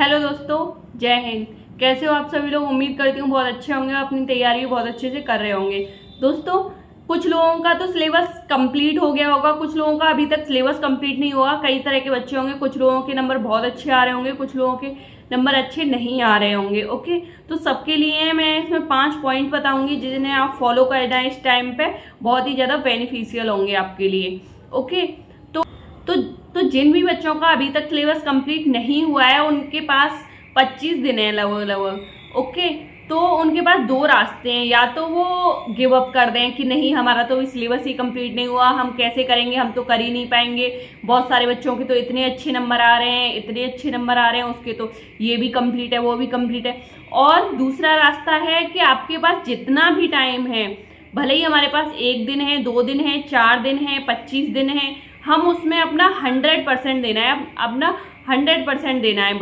Hello दोस्तों, जय हिंद। कैसे हो आप सभी लोग? उम्मीद करती हूँ बहुत अच्छे होंगे, अपनी तैयारी बहुत अच्छे से कर रहे होंगे। दोस्तों, कुछ लोगों का तो सिलेबस कंप्लीट हो गया होगा, कुछ लोगों का अभी तक सिलेबस कंप्लीट नहीं हुआ। कई तरह के बच्चे होंगे, कुछ लोगों के नंबर बहुत अच्छे आ रहे होंगे, कुछ लोगों के नंबर अच्छे नहीं आ रहे होंगे। ओके, तो सबके लिए मैं इसमें 5 पॉइंट बताऊंगी जिन्हें आप फॉलो करना है इस टाइम पे, बहुत ही ज़्यादा बेनिफिशियल होंगे आपके लिए। ओके, तो जिन भी बच्चों का अभी तक सिलेबस कंप्लीट नहीं हुआ है, उनके पास 25 दिन है लगभग। ओके, तो उनके पास 2 रास्ते हैं। या तो वो गिव अप कर दें कि नहीं, हमारा तो सिलेबस ही कंप्लीट नहीं हुआ, हम कैसे करेंगे, हम तो कर ही नहीं पाएंगे, बहुत सारे बच्चों के तो इतने अच्छे नंबर आ रहे हैं, इतने अच्छे नंबर आ रहे हैं, उसके तो ये भी कंप्लीट है, वो भी कंप्लीट है। और दूसरा रास्ता है कि आपके पास जितना भी टाइम है, भले ही हमारे पास 1 दिन है, 2 दिन है, 4 दिन है, 25 दिन है, हम उसमें अपना 100% देना है, अपना 100% देना है।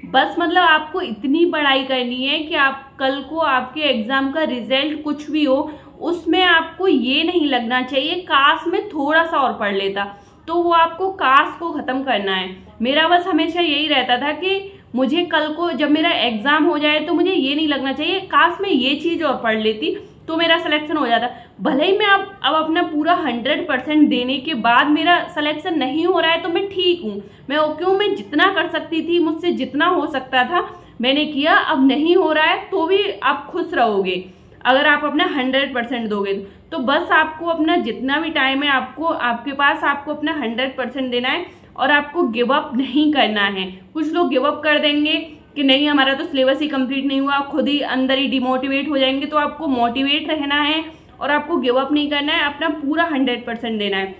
बस मतलब आपको इतनी पढ़ाई करनी है कि आप कल को आपके एग्जाम का रिजल्ट कुछ भी हो, उसमें आपको ये नहीं लगना चाहिए काश में थोड़ा सा और पढ़ लेता। तो वो आपको काश को खत्म करना है। मेरा बस हमेशा यही रहता था कि मुझे कल को जब मेरा एग्जाम हो जाए तो मुझे ये नहीं लगना चाहिए काश मैं ये चीज और पढ़ लेती तो मेरा सिलेक्शन हो जाता। भले ही मैं अब अपना पूरा 100% देने के बाद मेरा सिलेक्शन नहीं हो रहा है तो मैं ठीक हूँ, मैं जितना कर सकती थी, मुझसे जितना हो सकता था मैंने किया। अब नहीं हो रहा है तो भी आप खुश रहोगे अगर आप अपना 100% दोगे। तो बस आपको अपना जितना भी टाइम है आपके पास आपको अपना 100% देना है और आपको गिव अप नहीं करना है। कुछ लोग गिव अप कर देंगे कि नहीं, हमारा तो सिलेबस ही कंप्लीट नहीं हुआ, खुद ही अंदर ही डिमोटिवेट हो जाएंगे। तो आपको मोटिवेट रहना है और आपको गिव अप नहीं करना है, अपना पूरा 100% देना है।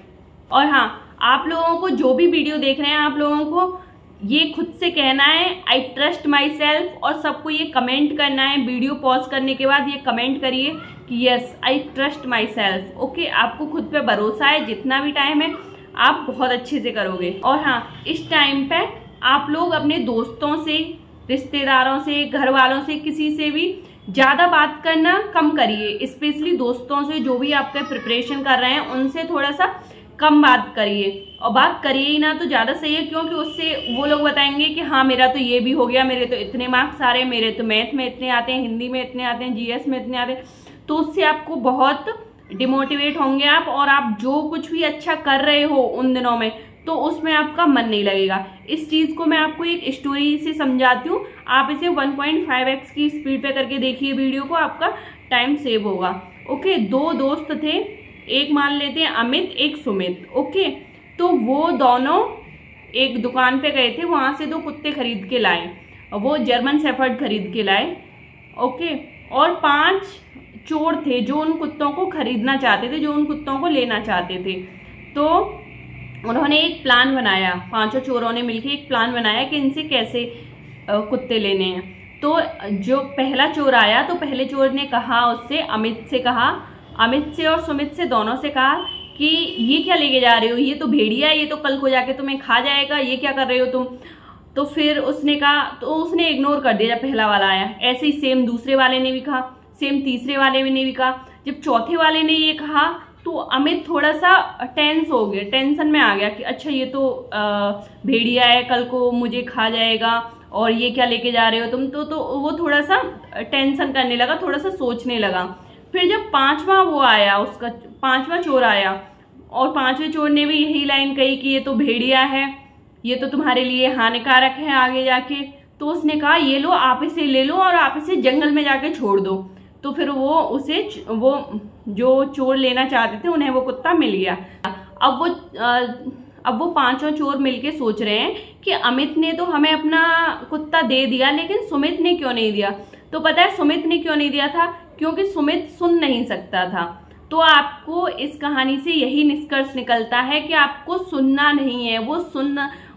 और हाँ, आप लोगों को जो भी वीडियो देख रहे हैं, आप लोगों को ये खुद से कहना है आई ट्रस्ट माई सेल्फ, और सबको ये कमेंट करना है। वीडियो पॉज करने के बाद ये कमेंट करिए कि yes I trust my self. Okay, आपको खुद पे भरोसा है, जितना भी टाइम है आप बहुत अच्छे से करोगे। और हाँ, इस टाइम पे आप लोग अपने दोस्तों से, रिश्तेदारों से, घर वालों से, किसी से भी ज़्यादा बात करना कम करिए। स्पेशली दोस्तों से जो भी आपका प्रिपरेशन कर रहे हैं उनसे थोड़ा सा कम बात करिए, और बात करिए ही ना तो ज़्यादा सही है, क्योंकि उससे वो लोग बताएंगे कि हाँ मेरा तो ये भी हो गया, मेरे तो इतने मार्क्स आ रहे हैं, मेरे तो मैथ में इतने आते हैं, हिंदी में इतने आते हैं, जीएस में इतने आते हैं। तो उससे आपको बहुत डिमोटिवेट होंगे आप, और आप जो कुछ भी अच्छा कर रहे हो उन दिनों में तो उसमें आपका मन नहीं लगेगा। इस चीज़ को मैं आपको एक स्टोरी से समझाती हूँ। आप इसे 1.5x की स्पीड पे करके देखिए वीडियो को, आपका टाइम सेव होगा। ओके, 2 दोस्त थे, एक मान लेते हैं अमित, एक सुमित। ओके, तो वो दोनों एक दुकान पे गए थे, वहाँ से 2 कुत्ते खरीद के लाए। वो जर्मन शेफर्ड खरीद के लाए। ओके, और 5 चोर थे जो उन कुत्तों को खरीदना चाहते थे, जो उन कुत्तों को लेना चाहते थे। तो उन्होंने एक प्लान बनाया, 5 चोरों ने मिलकर एक प्लान बनाया कि इनसे कैसे कुत्ते लेने हैं। तो जो पहला चोर आया तो पहले चोर ने कहा उससे, अमित से और सुमित से, दोनों से कहा कि ये क्या लेके जा रहे हो, ये तो भेड़िया है, ये तो कल को जाके तुम्हें खा जाएगा, ये क्या कर रहे हो तुम। तो फिर उसने कहा, तो उसने इग्नोर कर दिया जब पहला वाला आया। ऐसे ही सेम दूसरे वाले ने भी कहा, सेम तीसरे वाले ने भी कहा। जब चौथे वाले ने ये कहा तो अमित थोड़ा सा टेंस हो गया, टेंशन में आ गया कि अच्छा ये तो भेड़िया है, कल को मुझे खा जाएगा, और ये क्या लेके जा रहे हो तुम। तो वो थोड़ा सा टेंशन करने लगा, थोड़ा सा सोचने लगा। फिर जब 5वां वो आया, उसका 5वां चोर आया, और 5वें चोर ने भी यही लाइन कही कि ये तो भेड़िया है, ये तो तुम्हारे लिए हानिकारक है आगे जाके। तो उसने कहा ये लो, आप इसे ले लो और आप इसे जंगल में जाके छोड़ दो। तो फिर वो जो चोर लेना चाहते थे उन्हें वो कुत्ता मिल गया। अब वो 5 चोर मिलके सोच रहे हैं कि अमित ने तो हमें अपना कुत्ता दे दिया, लेकिन सुमित ने क्यों नहीं दिया। तो पता है सुमित ने क्यों नहीं दिया था? क्योंकि सुमित सुन नहीं सकता था। तो आपको इस कहानी से यही निष्कर्ष निकलता है कि आपको सुनना नहीं है।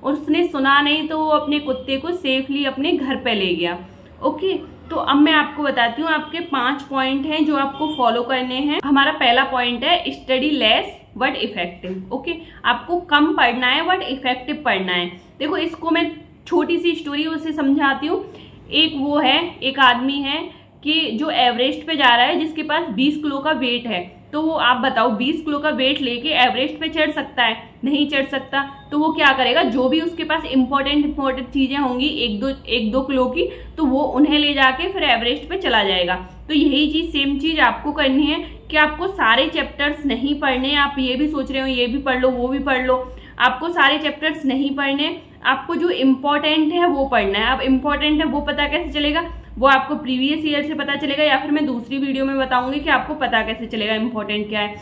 उसने सुना नहीं तो वो अपने कुत्ते को सेफली अपने घर पे ले गया। ओके, तो अब मैं आपको बताती हूँ, आपके 5 पॉइंट हैं जो आपको फॉलो करने हैं। हमारा पहला पॉइंट है study less but effective. Okay, आपको कम पढ़ना है बट इफेक्टिव पढ़ना है। देखो, इसको मैं छोटी सी स्टोरी उसे समझाती हूँ। एक आदमी है कि जो एवरेस्ट पे जा रहा है, जिसके पास 20 किलो का वेट है। तो तो वो आप बताओ 20 किलो का वेट लेके एवरेस्ट पे चढ़ सकता है? नहीं चढ़ सकता। तो वो क्या करेगा, जो भी उसके पास इंपॉर्टेंट चीजें होंगी एक दो किलो की, तो वो उन्हें ले जाके फिर एवरेस्ट पे चला जाएगा। तो यही चीज सेम चीज आपको करनी है कि आपको सारे चैप्टर्स नहीं पढ़ने। आप ये भी सोच रहे हो ये भी पढ़ लो वो भी पढ़ लो, आपको सारे चैप्टर्स नहीं पढ़ने, आपको जो इम्पोर्टेंट है वो पढ़ना है। अब इम्पोर्टेंट है वो पता कैसे चलेगा, वो आपको प्रीवियस ईयर से पता चलेगा, या फिर मैं दूसरी वीडियो में बताऊंगी कि आपको पता कैसे चलेगा इम्पोर्टेंट क्या है।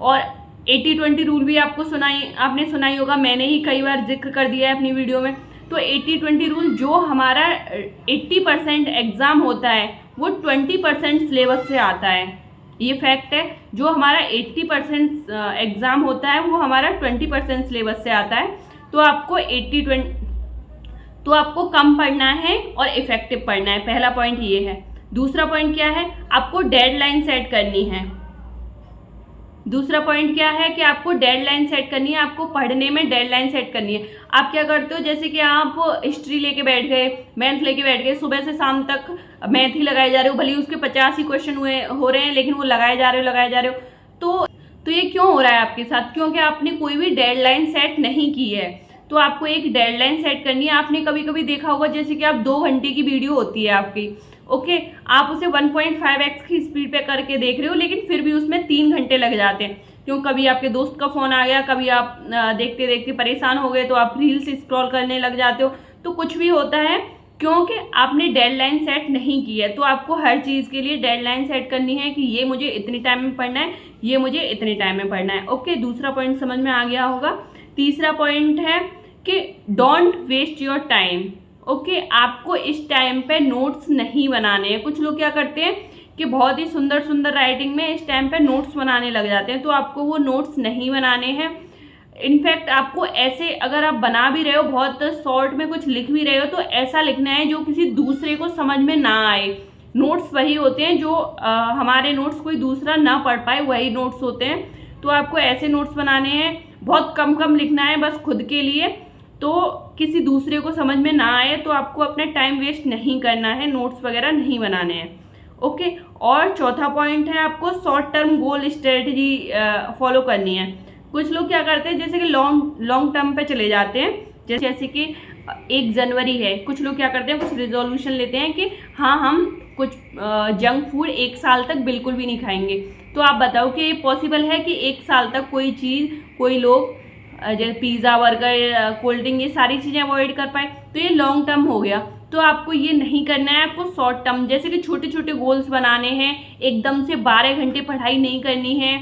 और 80-20 रूल भी आपने सुनाई होगा, मैंने ही कई बार जिक्र कर दिया है अपनी वीडियो में। तो 80-20 रूल, जो हमारा 80% एग्जाम होता है वो 20% सिलेबस से आता है। ये फैक्ट है, जो हमारा 80% एग्जाम होता है वो हमारा 20% सिलेबस से आता है। तो आपको 80-20 तो आपको कम पढ़ना है और इफेक्टिव पढ़ना है। पहला पॉइंट ये है। दूसरा पॉइंट क्या है, आपको डेडलाइन सेट करनी है। दूसरा पॉइंट क्या है कि आपको डेडलाइन सेट करनी है, आपको पढ़ने में डेडलाइन सेट करनी है। आप क्या करते हो, जैसे कि आप हिस्ट्री लेके बैठ गए, मैथ लेके बैठ गए, सुबह से शाम तक मैथ ही लगाए जा रहे हो, भले ही उसके 50 ही क्वेश्चन हो रहे हैं लेकिन वो लगाए जा रहे हो। तो ये क्यों हो रहा है आपके साथ? क्योंकि आपने कोई भी डेडलाइन सेट नहीं की है। तो आपको एक डेडलाइन सेट करनी है। आपने कभी कभी देखा होगा, जैसे कि आप 2 घंटे की वीडियो होती है आपकी, ओके, आप उसे 1.5x की स्पीड पे करके देख रहे हो, लेकिन फिर भी उसमें 3 घंटे लग जाते हैं। क्यों? कभी आपके दोस्त का फोन आ गया, कभी आप देखते देखते परेशान हो गए तो आप रील्स स्क्रॉल करने लग जाते हो। तो कुछ भी होता है क्योंकि आपने डेडलाइन सेट नहीं की है। तो आपको हर चीज के लिए डेडलाइन सेट करनी है कि ये मुझे इतने टाइम में पढ़ना है, ये मुझे इतने टाइम में पढ़ना है। ओके, दूसरा पॉइंट समझ में आ गया होगा। तीसरा पॉइंट है कि don't waste your time. Okay, आपको इस टाइम पे नोट्स नहीं बनाने हैं। कुछ लोग क्या करते हैं कि बहुत ही सुंदर सुंदर राइटिंग में इस टाइम पे नोट्स बनाने लग जाते हैं। तो आपको वो नोट्स नहीं बनाने हैं। इनफैक्ट आपको ऐसे, अगर आप बना भी रहे हो, बहुत शॉर्ट में कुछ लिख भी रहे हो, तो ऐसा लिखना है जो किसी दूसरे को समझ में ना आए। नोट्स वही होते हैं जो हमारे नोट्स कोई दूसरा ना पढ़ पाए, वही नोट्स होते हैं। तो आपको ऐसे नोट्स बनाने हैं, बहुत कम कम लिखना है बस खुद के लिए, तो किसी दूसरे को समझ में ना आए। तो आपको अपना टाइम वेस्ट नहीं करना है, नोट्स वगैरह नहीं बनाने हैं। ओके, और चौथा पॉइंट है आपको short term goal strategy follow करनी है। कुछ लोग क्या करते हैं, जैसे कि लॉन्ग टर्म पे चले जाते हैं, जैसे कि 1 जनवरी है, कुछ लोग क्या करते हैं, कुछ रिजोल्यूशन लेते हैं कि हाँ हम कुछ जंक फूड 1 साल तक बिल्कुल भी नहीं खाएंगे। तो आप बताओ कि ये पॉसिबल है कि 1 साल तक कोई लोग जैसे पिज्ज़ा, बर्गर, कोल्ड ड्रिंक, ये सारी चीज़ें अवॉइड कर पाए? तो ये लॉन्ग टर्म हो गया। तो आपको ये नहीं करना है, आपको शॉर्ट टर्म, जैसे कि छोटे छोटे गोल्स बनाने हैं। एकदम से 12 घंटे पढ़ाई नहीं करनी है,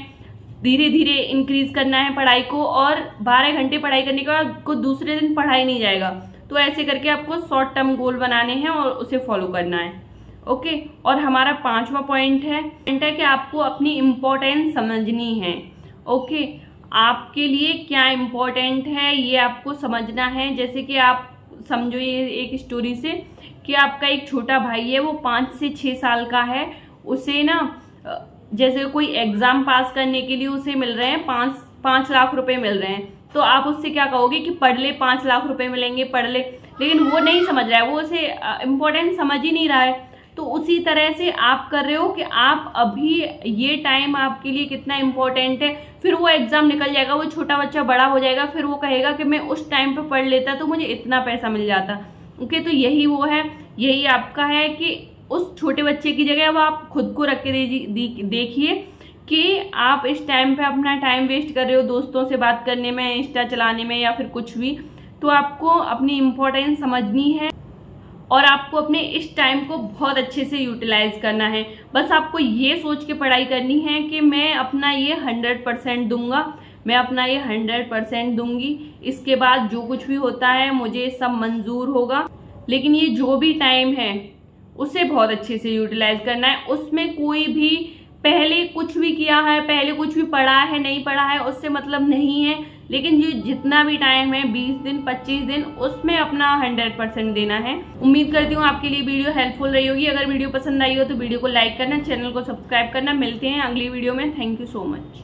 धीरे धीरे इंक्रीज करना है पढ़ाई को, और 12 घंटे पढ़ाई करने के बाद को दूसरे दिन पढ़ाई नहीं जाएगा। तो ऐसे करके आपको शॉर्ट टर्म गोल बनाने हैं और उसे फॉलो करना है। ओके, और हमारा 5वां पॉइंट है कि आपको अपनी इम्पोर्टेंस समझनी है। ओके, आपके लिए क्या इम्पोर्टेंट है ये आपको समझना है। जैसे कि आप समझो ये एक स्टोरी से कि आपका एक छोटा भाई है, वो 5 से 6 साल का है। उसे ना, जैसे कोई एग्जाम पास करने के लिए उसे मिल रहे हैं 5 लाख रुपए मिल रहे हैं। तो आप उससे क्या कहोगे कि पढ़ ले, 5 लाख रुपए मिलेंगे, पढ़ ले। लेकिन वो नहीं समझ रहा है, वो उसे इम्पोर्टेंट समझ ही नहीं रहा है। तो उसी तरह से आप कर रहे हो कि आप अभी ये टाइम आपके लिए कितना इम्पोर्टेंट है। फिर वो एग्जाम निकल जाएगा, वो छोटा बच्चा बड़ा हो जाएगा, फिर वो कहेगा कि मैं उस टाइम पे पढ़ लेता तो मुझे इतना पैसा मिल जाता। ओके, तो यही वो है, यही आपका है कि उस छोटे बच्चे की जगह अब आप खुद को रख के देखिए कि आप इस टाइम पे अपना टाइम वेस्ट कर रहे हो दोस्तों से बात करने में, इंस्टा चलाने में, या फिर कुछ भी। तो आपको अपनी इम्पोर्टेंस समझनी है और आपको अपने इस टाइम को बहुत अच्छे से यूटिलाइज करना है। बस आपको ये सोच के पढ़ाई करनी है कि मैं अपना ये 100% दूंगा, मैं अपना ये 100% दूंगी। इसके बाद जो कुछ भी होता है मुझे सब मंजूर होगा। लेकिन ये जो भी टाइम है उसे बहुत अच्छे से यूटिलाइज करना है। उसमें कोई भी पहले कुछ भी किया है, पहले कुछ भी पढ़ा है, नहीं पढ़ा है, उससे मतलब नहीं है। लेकिन ये जितना भी टाइम है, 20 दिन 25 दिन, उसमें अपना 100% देना है। उम्मीद करती हूँ आपके लिए वीडियो हेल्पफुल रही होगी। अगर वीडियो पसंद आई हो तो वीडियो को लाइक करना, चैनल को सब्सक्राइब करना। मिलते हैं अगली वीडियो में। Thank you so much.